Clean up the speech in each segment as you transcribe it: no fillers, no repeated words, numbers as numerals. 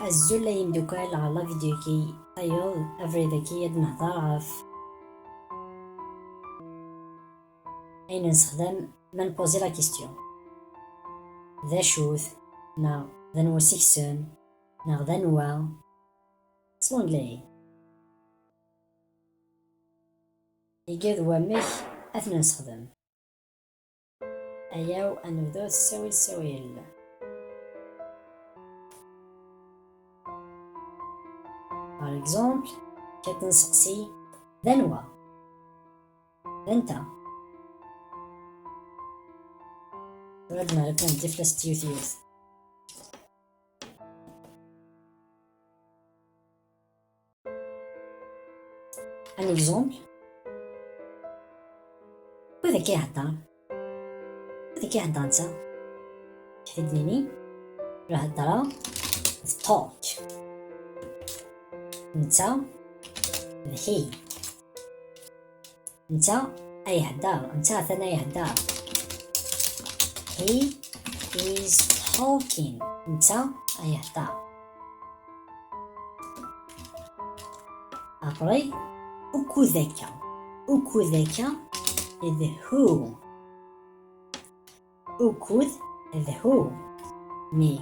الزول يمدوكال على فيديو كي أيض أفريد كي يد نهضر غف أين نستخدم من بوزي لا كيستيون ذا شوث نا ذا نوا سيكسون نا ذا نوا سلونجلي يجد ومك أثنى نستخدم أياو أنبدو سويل par exemple كتنسقسي ذا نوا ذا انتا ولد ما لكم ديفلس تيوث ان اكزومبل وإذا كيهضر نتا تحديني الهضرة talk نتا هي نتا أي هدار نتا ثنا يهدار he is talking نتا أي هدار أبري أكودكا the who the who mais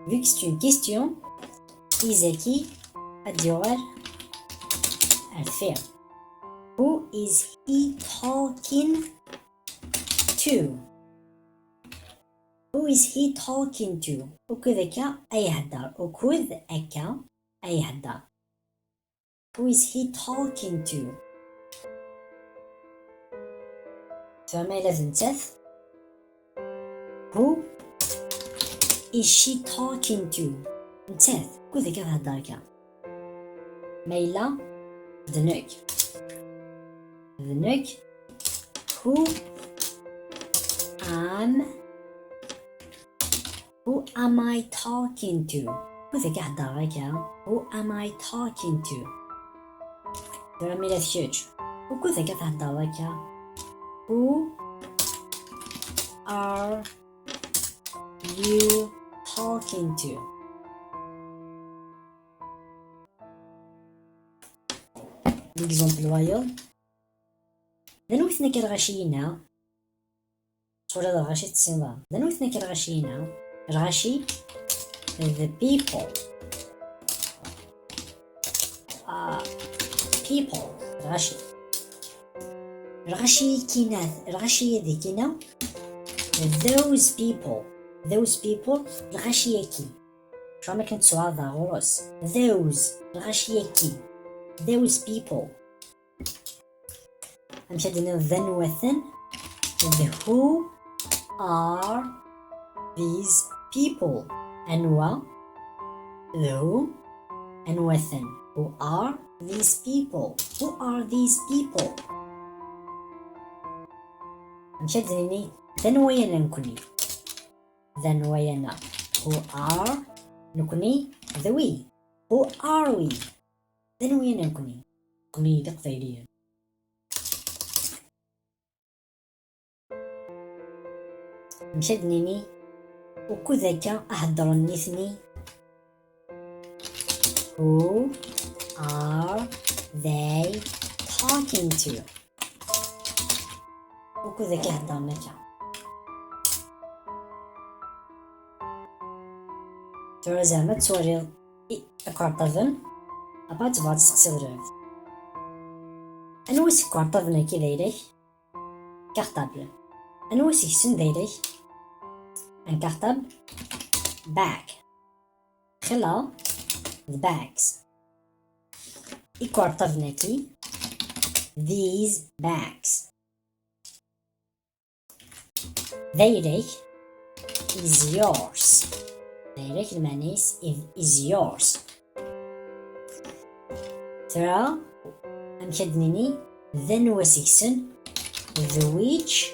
vu que c'est une question Isaki الجوار الفعل who is he talking to أكودكا أي هدار أكودكا أي هدار who is he talking to فما لازم تث who is she talking to نتاث أكودكا هداركا ميلا the neck who am I talking to وذاك هداركا who am I talking to درا ميلا ثيوج وكذاك هداركا who are you talking to l'exemple royal ذنوثنا كالغشينا صورة الغشي تسنضا ذنوثنا كالغشينا الغشي the people الغشي كيناث الغشي ذيكينا those people الغشي يكي شو ما كنت سؤال ذا غروس those الغشي يكي those people أمشادنا ذنوثن the who are these people أنوا the who أنوثن who are these people أمشادني ذنوينا نكوني who are نكوني the we who are we ذنوينا نكوني تقطيليا مشدنيني وكذاك أهدر النثني who are they talking to وكذاك أهدر نكا ترى زعما توري أكوارطفن أبا تبغى تسقسي ضروري أنا وسي كوارطفنا كي دايريك كارطابل أنا وسي كسن دايريك ان كارطابل باك خلا the bags إكوارطفنا كي these bags دايريك is yours دايريك المعنيس is yours ترى أمشدنيني then وسيكسن the which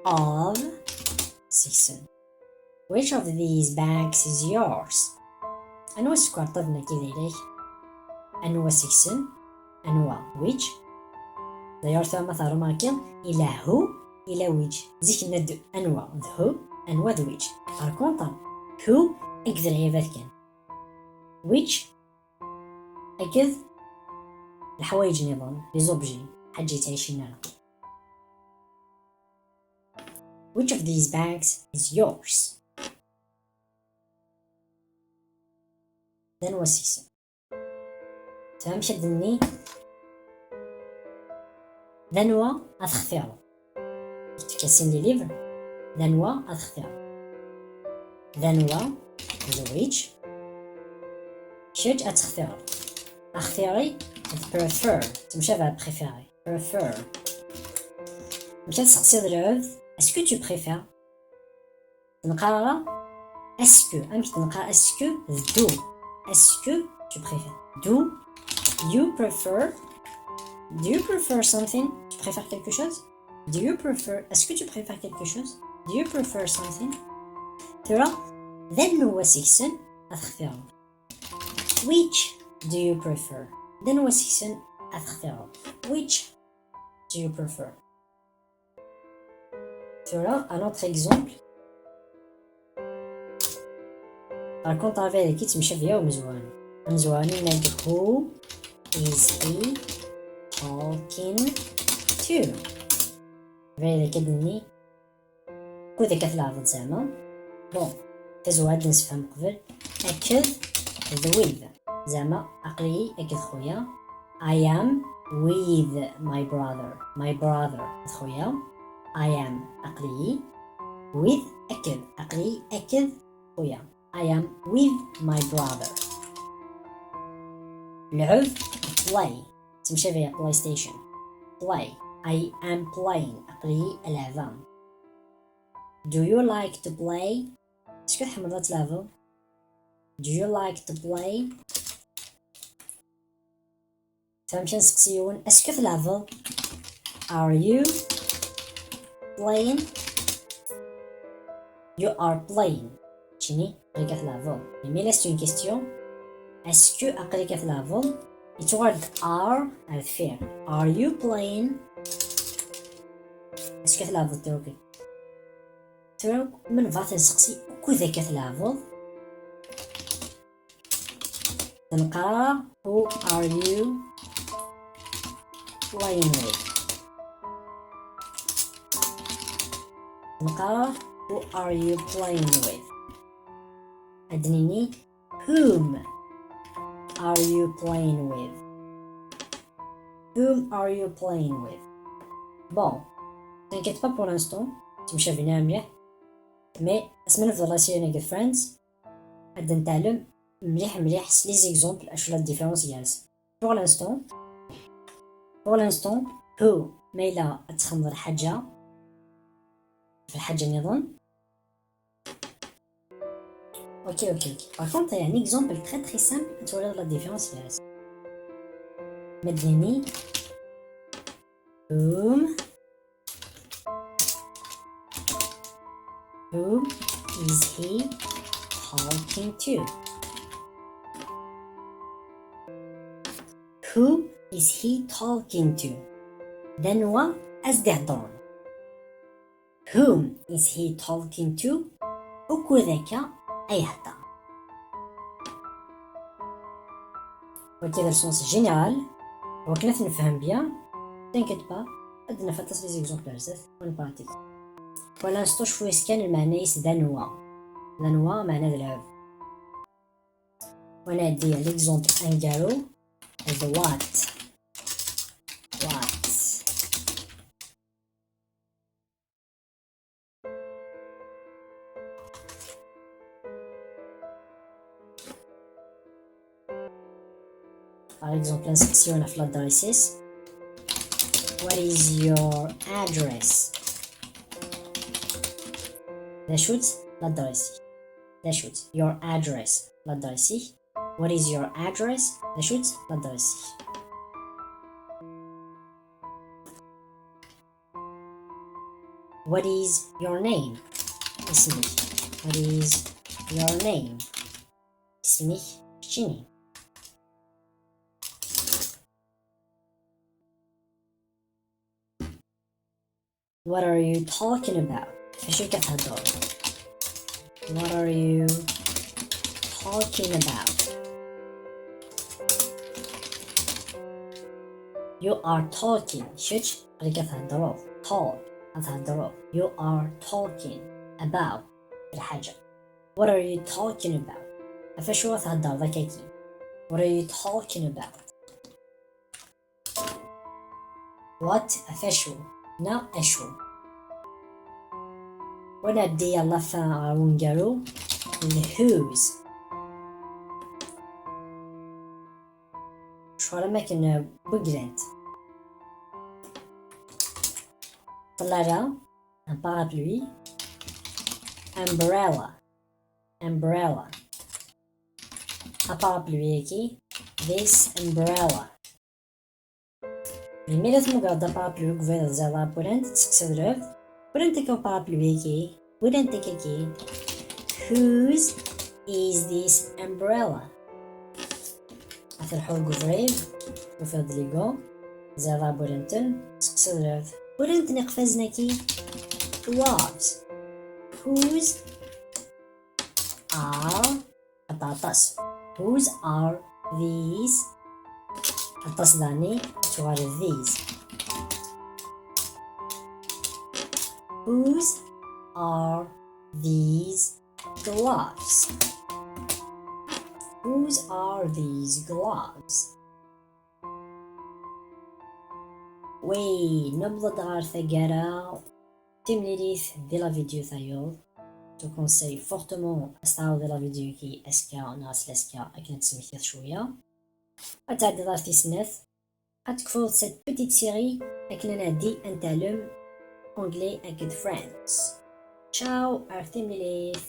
of سيكسن which of these bags is yours أنوا سكوارطفنا كي دايريك أنوا سيكسن أنوا which داير ثم مثلا ماكين إلى هو إلى which. زيك ند أنوا who أنوا which. par contre who أكد العيبات كان which أكد الحوايج نظام لي زوبجي حاجة تعيشين لها. Which of these bags is yours? دنوا سيسن تمام شدني دنوا أتختارو تكاسين لي ليفر دنوا أتختارو دنوا زويج شج أتختارو أختاري prefer تمشى فيها préférer prefer مشى تسقسي العوض est-ce que tu préfères تنقرا est-ce que أمك تنقرا est-ce que do est-ce que tu préfères do you prefer something tu préfères quelque chose do you prefer est-ce que tu préfères quelque chose do you prefer something ترى then هو سيكسن أتختارو which do you prefer then هو سيكسن أتختارو which do you prefer ترى un autre exemple par contre avec qui تمشى فيها ومزوانين نلقى who is he talking to فهذا كدني كوذا كتلعب زعما بون تزواد نسفهم قبل أكد the with زعما عقلي أكد خويا I am with my brother خويا I am عقلي with أكد عقلي أكد خويا I am with my brother لعب play تمشي فيها بلاي ستيشن play I am playing عقلي ألعبة do you like to play اسكو تحمل تلعبو do you like to play تمشي نسقسيون اسكو تلعبو are you playing you are playing تشيني قري كتلعبو مي لا سي اون كيستيون اسكو عقلي كتلعبو يتوارد are على الفعل are you playing اسكو كتلعبو تروكي تروك من بعد نسقسي كوذا كتلعبو تنقرا who are you playing with تنقرا who are you playing with أدنيني whom are you playing with whom are you playing with bon t'inquiète pas pour l'instant تمشى فينا مليح مي اسمنا في الراسية نلقى فريندز غادا نتعلم مليح لي زيكزومبل اشو لا ديفيرونس ديالس بور لانستون هو ميلا تخمض الحاجة في الحاجة نظن اوكي باغ كونطخ يعني اكزومبل تري سامبل توري لا ديفيرونس ديالس مدني whom is he talking to who is he talking to دنوا أزدهدون whom is he talking to وكذاك أي هدا وكذا السونس جينيرال وكنا نفهم بيان تنكت با عندنا فاتس لي زيكزومبل بزاف ونبراتيك ولا نسطو شويه كان المعنى يس دنوا معنى العب وانا ندير ليكزومبل انغارو the what par exemple l'inscription في l'adresse what is your address نشوت l'adresse your address l'adresse what is your address نشوت l'adresse what is your name اسمي what is your name اسمي شنو What are you talking about? ايش كتهضر? What are you talking about? You are talking. شج اللي كتهضروا. Talk كتهضروا. You are talking about الحاجة. What are you talking about? فشو تهضر ذاك كي. What are you talking about? What فشو نا أشو. وندي الله فارونجرو whose. شو ما كنا بقرنت. طلعنا un parapluie. Umbrella. Umbrella. Un parapluie كي. This umbrella. لماذا تمقرد parapluie قفير زالا بورنت تسكسدرف. بورنت كو parapluie كي. بورنت كي. Whose is this umbrella? أفرحو قفرير وفيد ليغو زالا بورنتن تسكسدرف. بورنت نقفزنا كي. Gloves. Whose are أطاطس. Whose are these التصداني توار these. Whose are these gloves? Whose are these gloves? وي نبض غار ثقرا تمليليث دي لا فيديو ثايو. تو كونساي فورتمون استعاود لا فيديو كي اسكا ناس لاسكا اكن تسميث شويه. أتعدي ضارتي سناث أتكفوض سيت بيتيت سيري أكننا دي أنتالوم أنجلي أكد فرانس. تشاو أرثي مليث.